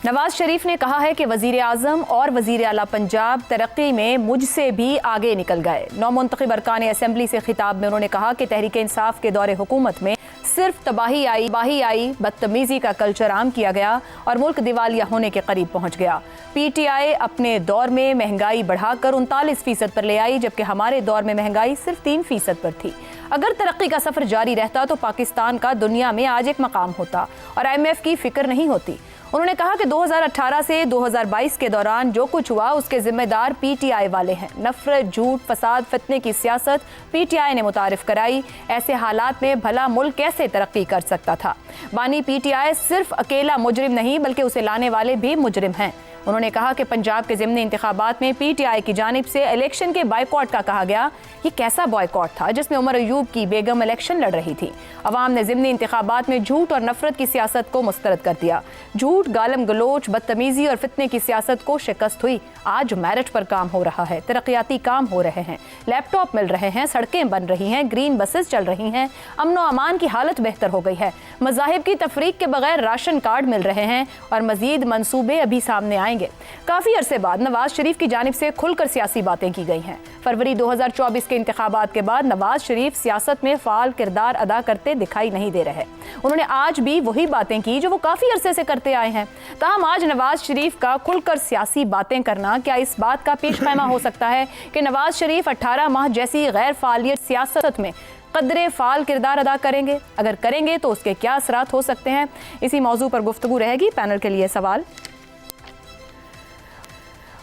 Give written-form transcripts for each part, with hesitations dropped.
नवाज शरीफ ने कहा है कि वजीर आजम और वजीर आला पंजाब तरक्की में मुझसे भी आगे निकल गए। नौमुंतखब अरकान असेंबली से खिताब में उन्होंने कहा कि तहरीक इंसाफ के दौरे हुकूमत में सिर्फ तबाही आई, बदतमीजी का कल्चर आम किया गया और मुल्क दिवालिया होने के करीब पहुंच गया। PTI अपने दौर में महंगाई बढ़ाकर 39% पर ले आई, जबकि हमारे दौर में महंगाई सिर्फ 3% पर थी। अगर तरक्की का सफर जारी रहता तो पाकिस्तान का दुनिया में आज एक मकाम होता और IMF की फिक्र नहीं होती। उन्होंने कहा कि 2018 से 2022 के दौरान जो कुछ हुआ उसके जिम्मेदार PTI वाले हैं। नफरत, झूठ, फसाद, फितने की सियासत PTI ने मुतारिफ कराई। ऐसे हालात में भला मुल्क कैसे तरक्की कर सकता था। बानी PTI सिर्फ अकेला मुजरिम नहीं बल्कि उसे लाने वाले भी मुजरिम हैं। उन्होंने कहा कि पंजाब के ज़िमनी इंतखाबात में PTI की जानिब से इलेक्शन के बायकॉट का कहा गया। ये कैसा बायकॉट था जिसमें उमर अयूब की बेगम इलेक्शन लड़ रही थी। अवाम ने ज़िमनी इंतखाबात में झूठ और नफरत की सियासत को मुस्तरद कर दिया। झूठ, गालम गलोच, बदतमीजी और फितने की सियासत को शिकस्त हुई। आज मेरिट पर काम हो रहा है, तरक्याती काम हो रहे हैं, लैपटॉप मिल रहे हैं, सड़कें बन रही हैं, ग्रीन बसेस चल रही हैं, अमन व अमान की हालत बेहतर हो गई है, मज़ाहिब की तफरीक के बगैर राशन कार्ड मिल रहे हैं और मजीद मंसूबे अभी सामने आएंगे। काफी अरसे बाद नवाज शरीफ की जानिब से खुलकर सियासी बातें की गई हैं। फरवरी 2024 के इंतखाबात के बाद नवाज शरीफ सियासत में फाल किरदार अदा करते दिखाई नहीं दे रहे। उन्होंने आज भी वही बातें की जो वो काफी अरसे से करते आए हैं। ताहम आज नवाज शरीफ का खुलकर सियासी बातें करना क्या इस बात का पेश ख़ैमा हो सकता है कि नवाज शरीफ 18 माह जैसी गैर फालियत सियासत में कदरे फाल किरदार अदा करेंगे? अगर करेंगे तो उसके क्या असरात हो सकते हैं? इसी मौजू पर गुफ्तगू रहेगी। पैनल के लिए सवाल।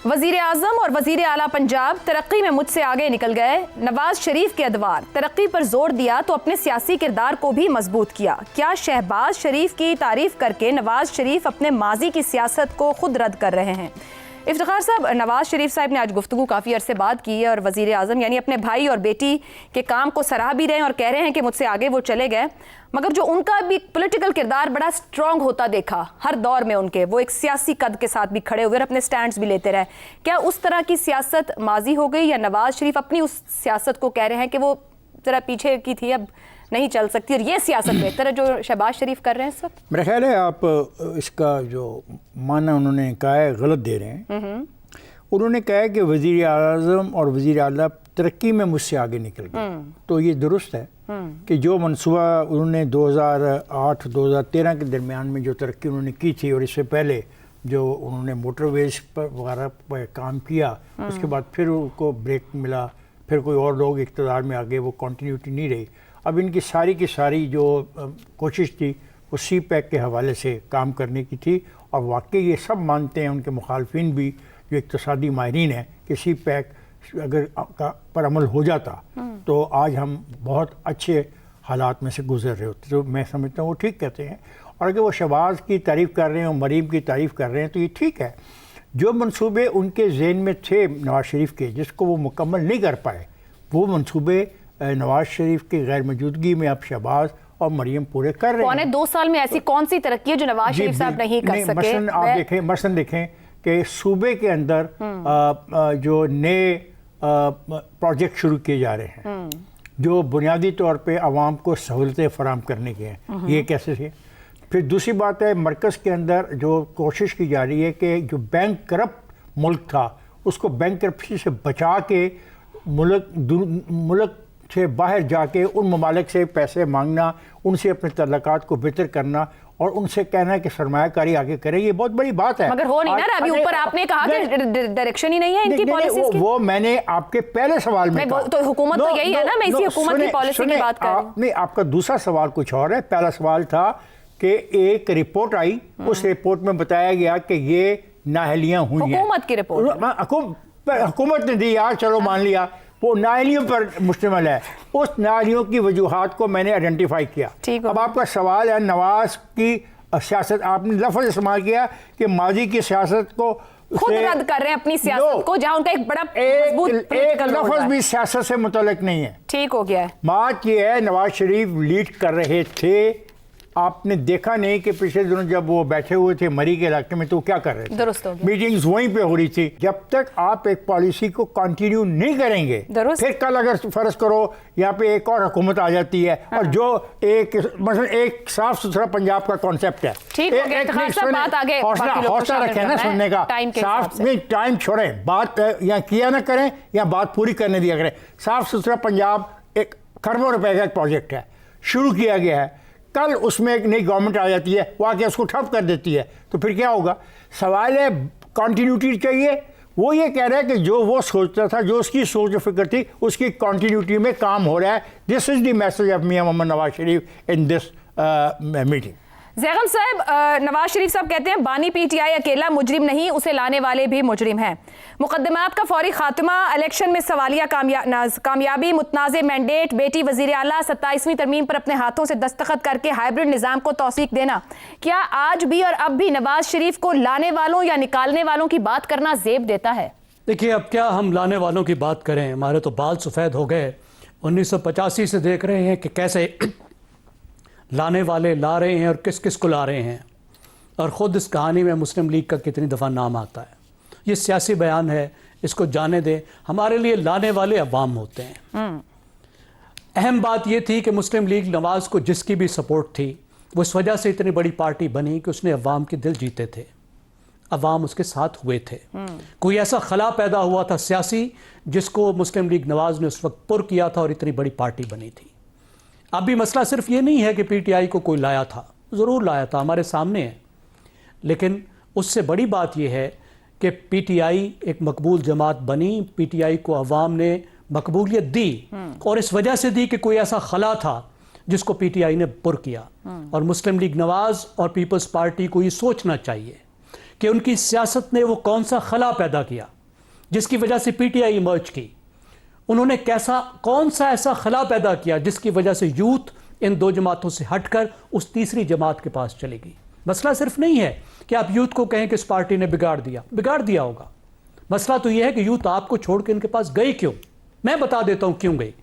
वजीर आजम और वजीर आला पंजाब तरक्की में मुझसे आगे निकल गए। नवाज शरीफ के अदवार तरक्की पर जोर दिया तो अपने सियासी किरदार को भी मजबूत किया। क्या शहबाज शरीफ की तारीफ करके नवाज शरीफ अपने माजी की सियासत को खुद रद्द कर रहे हैं? इफ्तिखार साहब, नवाज शरीफ साहब ने आज गुफ्तगू काफ़ी अरसे बाद की है और वजीर आज़म यानी अपने भाई और बेटी के काम को सराह भी रहे हैं और कह रहे हैं कि मुझसे आगे वो चले गए, मगर जो उनका भी पॉलिटिकल किरदार बड़ा स्ट्रॉन्ग होता देखा हर दौर में उनके, वो एक सियासी कद के साथ भी खड़े हुए और अपने स्टैंड्स भी लेते रहे। क्या उस तरह की सियासत माजी हो गई या नवाज शरीफ अपनी उस सियासत को कह रहे हैं कि वो ज़रा पीछे की थी, अब नहीं चल सकती और ये सियासत बेहतर है जो शहबाज शरीफ कर रहे हैं इस वक्त? मेरा ख्याल है आप इसका जो माना उन्होंने कहा है गलत दे रहे हैं। उन्होंने कहा है कि वज़ीर आज़म और वज़ीर आला तरक्की में मुझसे आगे निकल गए, तो ये दुरुस्त है कि जो मनसूबा उन्होंने 2008-2013 के दरमियान में जो तरक्की उन्होंने की थी और इससे पहले जो उन्होंने मोटरवेज पर वगैरह पर काम किया, उसके बाद फिर उनको ब्रेक मिला, फिर कोई और लोग इक़्तिदार में आ गए, वो कंटिन्यूटी नहीं रही। अब इनकी सारी की सारी जो कोशिश थी वो CPEC के हवाले से काम करने की थी और वाकई ये सब मानते हैं, उनके मुखालफिन भी जो इक़्तिसादी माहिरीन हैं, कि CPEC अगर पर अमल हो जाता तो आज हम बहुत अच्छे हालात में से गुजर रहे होते। तो मैं समझता हूँ वो ठीक कहते हैं। और अगर वो शहबाज की तारीफ़ कर रहे हैं और मरीम की तारीफ़ कर रहे हैं तो ये ठीक है। जो मंसूबे उनके ज़हन में थे नवाज शरीफ के, जिसको वो मुकम्मल नहीं कर पाए, वो मंसूबे नवाज शरीफ की गैर मौजूदगी में अब शहबाज और मरियम पूरे कर रहे हैं। पौने 2 साल में ऐसी कौन सी तरक्की है जो नवाज शरीफ साहब नहीं कर सके? मसलन देखें कि सूबे के अंदर जो नए प्रोजेक्ट शुरू किए जा रहे हैं जो बुनियादी तौर पे आवाम को सहूलतें फराहम करने के हैं, ये कैसे है। फिर दूसरी बात है, मरकज़ के अंदर जो कोशिश की जा रही है कि जो बैंक करप्ट मुल्क था उसको बैंक करप्सी से बचा के मुल्क से बाहर जाके उन ममालिक से पैसे मांगना, उनसे अपने तल्लुकात को बेहतर करना और उनसे कहना है कि सरमायाकारी आगे करें, ये बहुत बड़ी बात है। मगर हो नहीं ना रहा। अभी ऊपर आपने कहा कि डायरेक्शन ही नहीं है इनकी पॉलिसीज की। वो मैंने आपके पहले सवाल में कहा। तो हुकूमत तो यही है ना, मैं इसी हुकूमत की पॉलिसी की बात कर रही हूं। नहीं, आपका दूसरा सवाल कुछ और है। पहला सवाल था कि एक रिपोर्ट आई, उस रिपोर्ट में बताया गया कि ये नाअहलियां हुई हैं। हुकूमत की रिपोर्ट हुकूमत ने दी यार, चलो मान लिया, वो नाअहलियों पर मुश्तमिल है। उस नाअहलियों की वजूहात को मैंने आइडेंटिफाई किया। अब आपका सवाल है नवाज की सियासत, आपने लफ्ज़ इस्तेमाल किया कि माजी की सियासत को खुद रद्द कर रहे हैं अपनी सियासत को, जहां उनका एक बड़ा एक लफ्ज़ भी सियासत से मुतल्लिक नहीं है। ठीक हो गया है। बात ये है, नवाज शरीफ लीड कर रहे थे आपने देखा नहीं कि पिछले दिनों जब वो बैठे हुए थे मरी के इलाके में तो क्या कर रहे थे? दुरुस्त हो गया। मीटिंग्स वहीं पे हो रही थी। जब तक आप एक पॉलिसी को कंटिन्यू नहीं करेंगे, फिर कल अगर फर्ज करो यहाँ पे एक और हुकूमत आ जाती है और जो मतलब एक साफ सुथरा पंजाब का कॉन्सेप्ट है, हौसला रखें ना सुनने का, साफ नहीं टाइम छोड़ें, बात या किया ना करें या बात पूरी करने दिया करें। साफ सुथरा पंजाब एक खरबों रुपए का एक प्रोजेक्ट है, शुरू किया गया है, कल उसमें एक नई गवर्नमेंट आ जाती है, वो आके उसको ठप कर देती है, तो फिर क्या होगा? सवाल है कंटिन्यूटी चाहिए। वो ये कह रहा है कि जो वो सोचता था, जो उसकी सोच और फिक्र थी, उसकी कंटिन्यूटी में काम हो रहा है। This is the message of Mian Muhammad Nawaz Sharif in this meeting. Zaigham sahab, Nawaz शरीफ साहब कहते हैं बानी पीटीआई अकेला मुजरिम नहीं, उसे लाने वाले भी मुजरिम हैं। मुकदमात का फौरी खात्मा, इलेक्शन में सवालिया कामयाबी, मुतनाज़ मैंडेट, बेटी वज़ीर आला 27वीं तरमीम पर अपने हाथों से दस्तखत करके हाइब्रिड निज़ाम को तौसीक देना, क्या आज भी और अब भी नवाज शरीफ को लाने वालों या निकालने वालों की बात करना ज़ेब देता है? देखिए, अब क्या हम लाने वालों की बात करें, हमारे तो बाल सफ़ेद हो गए। 1985 से देख रहे हैं कि कैसे लाने वाले ला रहे हैं और किस किस को ला रहे हैं, और ख़ुद इस कहानी में मुस्लिम लीग का कितनी दफ़ा नाम आता है। ये सियासी बयान है, इसको जाने दें। हमारे लिए लाने वाले अवाम होते हैं। अहम बात ये थी कि मुस्लिम लीग नवाज़ को जिसकी भी सपोर्ट थी, वो इस वजह से इतनी बड़ी पार्टी बनी कि उसने अवाम के दिल जीते थे, अवाम उसके साथ हुए थे। कोई ऐसा खला पैदा हुआ था सियासी जिसको मुस्लिम लीग नवाज़ ने उस वक्त पुर किया था और इतनी बड़ी पार्टी बनी थी। अब भी मसला सिर्फ ये नहीं है कि पीटीआई को कोई लाया था, ज़रूर लाया था, हमारे सामने है, लेकिन उससे बड़ी बात यह है कि पीटीआई एक मकबूल जमात बनी, पीटीआई को अवाम ने मकबूलियत दी, और इस वजह से दी कि कोई ऐसा खला था जिसको पीटीआई ने पुर किया। और मुस्लिम लीग नवाज़ और पीपल्स पार्टी को ये सोचना चाहिए कि उनकी सियासत ने वो कौन सा खला पैदा किया जिसकी वजह से पीटीआई इमर्ज की। उन्होंने कौन सा ऐसा खला पैदा किया जिसकी वजह से यूथ इन दो जमातों से हटकर उस तीसरी जमात के पास चली गई। मसला सिर्फ नहीं है कि आप यूथ को कहें कि इस पार्टी ने बिगाड़ दिया होगा। मसला तो यह है कि यूथ आपको छोड़ के इनके पास गई क्यों। मैं बता देता हूं क्यों गई।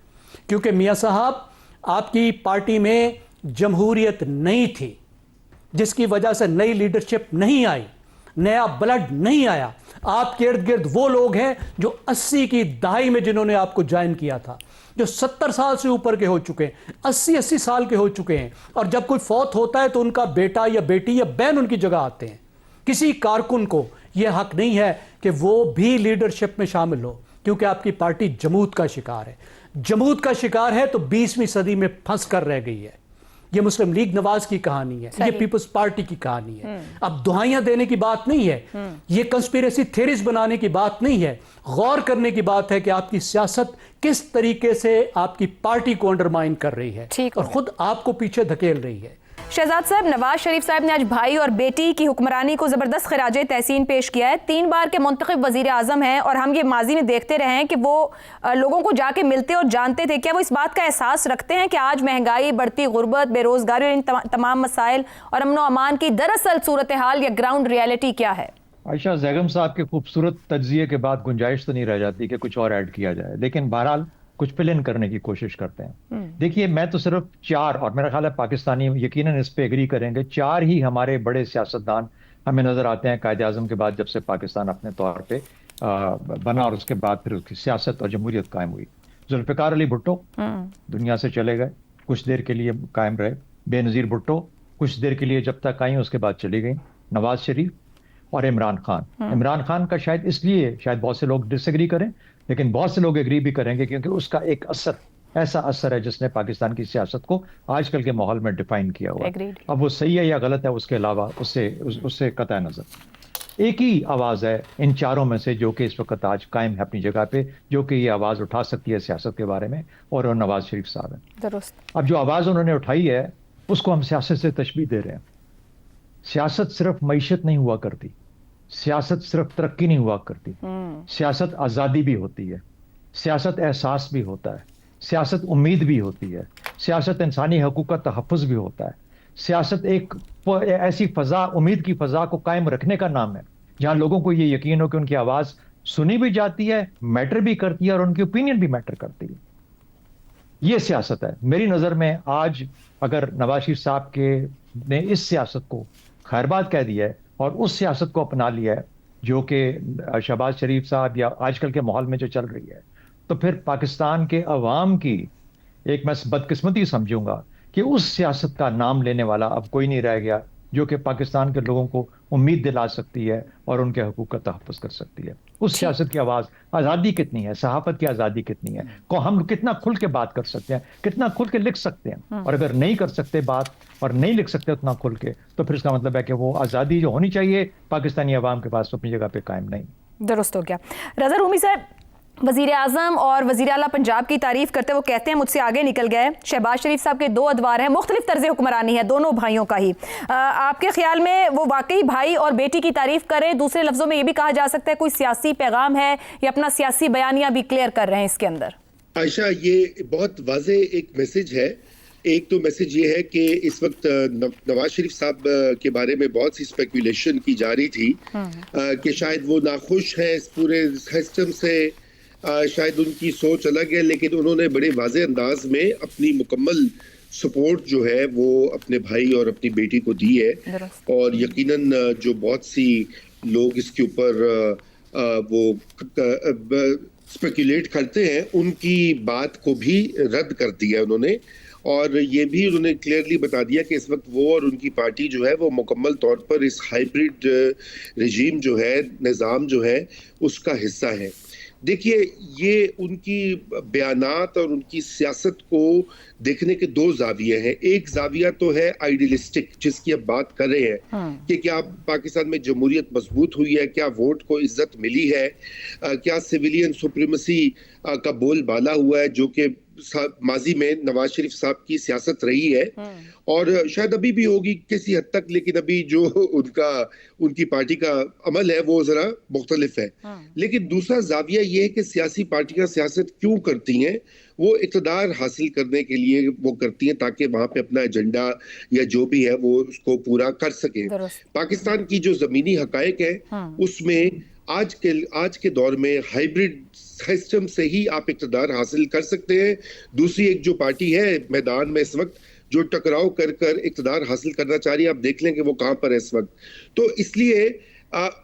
क्योंकि मियाँ साहब, आपकी पार्टी में जमहूरियत नहीं थी, जिसकी वजह से नई लीडरशिप नहीं आई, नया ब्लड नहीं आया। आपके इर्द गिर्द वो लोग हैं जो 80 की दहाई में जिन्होंने आपको ज्वाइन किया था, जो 70 साल से ऊपर के हो चुके हैं, 80 साल के हो चुके हैं, और जब कोई फौत होता है तो उनका बेटा या बेटी या बहन उनकी जगह आते हैं। किसी कारकुन को यह हक नहीं है कि वो भी लीडरशिप में शामिल हो, क्योंकि आपकी पार्टी जमूत का शिकार है। जमूत का शिकार है तो 20वीं सदी में फंस कर रह गई है। ये मुस्लिम लीग नवाज की कहानी है, ये पीपल्स पार्टी की कहानी है। अब दुहाइयां देने की बात नहीं है, ये कंस्पिरेसी थ्योरीज बनाने की बात नहीं है, गौर करने की बात है कि आपकी सियासत किस तरीके से आपकी पार्टी को अंडरमाइन कर रही है और खुद आपको पीछे धकेल रही है। शहजाद साहब, नवाज शरीफ साहब ने आज भाई और बेटी की हुक्मरानी को जबरदस्त खिराज तहसीन पेश किया है। 3 बार के मुंतखब वजीर आजम हैं और हम ये माजी में देखते रहे हैं कि वो लोगों को जाके मिलते और जानते थे। क्या वो इस बात का एहसास रखते हैं कि आज महंगाई, बढ़ती गुर्बत, बेरोजगारी और इन तमाम मसाइल और अमन व अमान की दरअसल सूरत हाल या ग्राउंड रियलिटी क्या है? आयशा, ज़ैगम साहब के खूबसूरत तज्जिए के बाद गुंजाइश तो नहीं रह जाती कि कुछ और ऐड किया जाए, लेकिन बहरहाल कुछ फिल इन करने की कोशिश करते हैं। देखिए, मैं तो सिर्फ 4, और मेरा ख्याल है पाकिस्तानी यकीनन इस पे एग्री करेंगे, 4 ही हमारे बड़े सियासतदान हमें नजर आते हैं कायदे आज़म के बाद, जब से पाकिस्तान अपने तौर पे बना और उसके बाद फिर उसकी सियासत और जमहूरियत कायम हुई। जुल्फ़िकार अली भुट्टो दुनिया से चले गए, कुछ देर के लिए कायम रहे। बेनज़ीर भुट्टो कुछ देर के लिए जब तक आई, उसके बाद चली गई। नवाज शरीफ और इमरान खान। इमरान खान का शायद इसलिए बहुत से लोग डिसएग्री करें, लेकिन बहुत से लोग एग्री भी करेंगे क्योंकि उसका एक असर, ऐसा असर है जिसने पाकिस्तान की सियासत को आजकल के माहौल में डिफाइन किया हुआ है। अब वो सही है या गलत है, उसके अलावा उससे कतई नजर एक ही आवाज़ है इन चारों में से जो कि इस वक्त आज कायम है अपनी जगह पे, जो कि ये आवाज़ उठा सकती है सियासत के बारे में, और नवाज शरीफ साहब हैं। अब जो आवाज़ उन्होंने उठाई है उसको हम सियासत से तशबीह दे रहे हैं। सियासत सिर्फ मईशत नहीं हुआ करती, सियासत सिर्फ तरक्की नहीं हुआ करती, सियासत आज़ादी भी होती है, सियासत एहसास भी होता है, सियासत उम्मीद भी होती है, सियासत इंसानी हकूक़ का तहफ़्फ़ुज़ भी होता है। सियासत एक ऐसी फ़ज़ा, उम्मीद की फ़ज़ा को कायम रखने का नाम है जहाँ लोगों को ये यकीन हो कि उनकी आवाज़ सुनी भी जाती है, मैटर भी करती है और उनकी ओपिनियन भी मैटर करती है। ये सियासत है मेरी नज़र में। आज अगर नवाज शरीफ साहब के ने इस सियासत को खैरबाद कह दिया है और उस सियासत को अपना लिया है जो कि शहबाज शरीफ साहब या आजकल के माहौल में जो चल रही है, तो फिर पाकिस्तान के अवाम की एक मैं बदकिस्मती समझूंगा कि उस सियासत का नाम लेने वाला अब कोई नहीं रह गया जो कि पाकिस्तान के लोगों को उम्मीद दिला सकती है और उनके हकूक का तहफ़्फ़ुज़ कर सकती है। उस सियासत की आवाज़, आज़ादी कितनी है, सहाफ़त की आज़ादी कितनी है, को हम कितना खुल के बात कर सकते हैं, कितना खुल के लिख सकते हैं। और अगर नहीं कर सकते बात और नहीं लिख सकते उतना खुल के, तो फिर इसका मतलब है कि वो आज़ादी जो होनी चाहिए पाकिस्तानी अवाम के पास अपनी जगह पे कायम नहीं। दुरुस्त हो गया। रज़ा रूमी साहब, वज़ीर आज़म और वज़ीर आला पंजाब की तारीफ करते वो कहते हैं मुझसे आगे निकल गए। शहबाज शरीफ साहब के 2 अदवार हैं, मुख्तलिफ तर्ज़ हुक्मरानी है दोनों भाइयों का ही। आपके ख्याल में वो वाकई भाई और बेटी की तारीफ करें? दूसरे लफ्ज़ों में ये भी कहा जा सकता है कोई सियासी पैगाम है या अपना सियासी बयानिया भी क्लियर कर रहे हैं इसके अंदर? आयशा, ये बहुत वाज़े एक मैसेज है। एक तो मैसेज ये है कि इस वक्त नवाज शरीफ साहब के बारे में बहुत सी स्पेकुलेशन की जा रही थी कि शायद वो नाखुश है इस पूरे सिस्टम से, शायद उनकी सोच अलग है, लेकिन उन्होंने बड़े वाज़े अंदाज में अपनी मुकम्मल सपोर्ट जो है वो अपने भाई और अपनी बेटी को दी है। और यकीनन जो बहुत सी लोग इसके ऊपर वो स्पेकुलेट करते हैं उनकी बात को भी रद्द कर दिया उन्होंने। और ये भी उन्होंने क्लियरली बता दिया कि इस वक्त वो और उनकी पार्टी जो है वो मुकम्मल तौर पर इस हाइब्रिड रजीम जो है, निज़ाम जो है, उसका हिस्सा है। देखिए, ये उनकी बयानात और उनकी सियासत को देखने के 2 जाविये हैं। एक जाविया तो है आइडियलिस्टिक, जिसकी अब बात कर रहे हैं कि क्या पाकिस्तान में जमहूरियत मजबूत हुई है, क्या वोट को इज्जत मिली है, क्या सिविलियन सुप्रीमेसी का बोलबाला हुआ है, जो कि माजी में नवाज शरीफ साहब की सियासत रही है और शायद अभी भी होगी किसी हद तक, लेकिन अभी जो उनकी पार्टी का अमल है वो जरा मुख्तलिफ है। लेकिन दूसरा जाविया ये है कि सियासी पार्टियां सियासत क्यों करती हैं? वो इक़्तिदार हासिल करने के लिए वो करती हैं ताकि वहां पे अपना एजेंडा या जो भी है वो उसको पूरा कर सके। पाकिस्तान की जो जमीनी हकायक है उसमें आज के दौर में हाइब्रिड सिस्टम से ही आप इक़्तिदार हासिल कर सकते हैं। दूसरी एक जो पार्टी है मैदान में इस वक्त जो टकराव कर कर इक़्तिदार हासिल करना चाह रही है, आप देख लें कि वो कहां पर है इस वक्त। तो इसलिए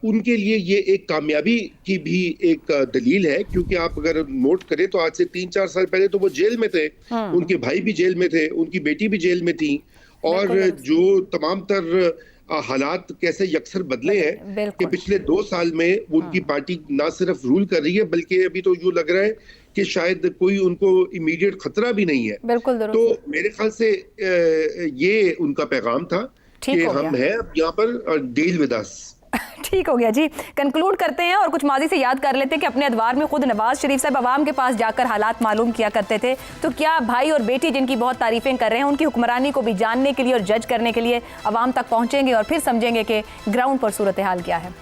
उनके लिए ये एक कामयाबी की भी एक दलील है, क्योंकि आप अगर नोट करें तो आज से 3-4 साल पहले तो वो जेल में थे, उनके भाई भी जेल में थे, उनकी बेटी भी जेल में थी, और जो तमाम तर हालात कैसे यकसर बदले हैं कि पिछले 2 साल में उनकी पार्टी ना सिर्फ रूल कर रही है बल्कि अभी तो यूं लग रहा है कि शायद कोई उनको इमीडिएट खतरा भी नहीं है। तो मेरे ख्याल से ये उनका पैगाम था कि हम हैं अब यहाँ पर, डील विद अस। ठीक हो गया जी। कंक्लूड करते हैं और कुछ माजी से याद कर लेते हैं कि अपने अदवार में खुद नवाज शरीफ साहब अवाम के पास जाकर हालात मालूम किया करते थे। तो क्या भाई और बेटी जिनकी बहुत तारीफें कर रहे हैं उनकी हुक्मरानी को भी जानने के लिए और जज करने के लिए अवाम तक पहुंचेंगे और फिर समझेंगे कि ग्राउंड पर सूरत हाल क्या है।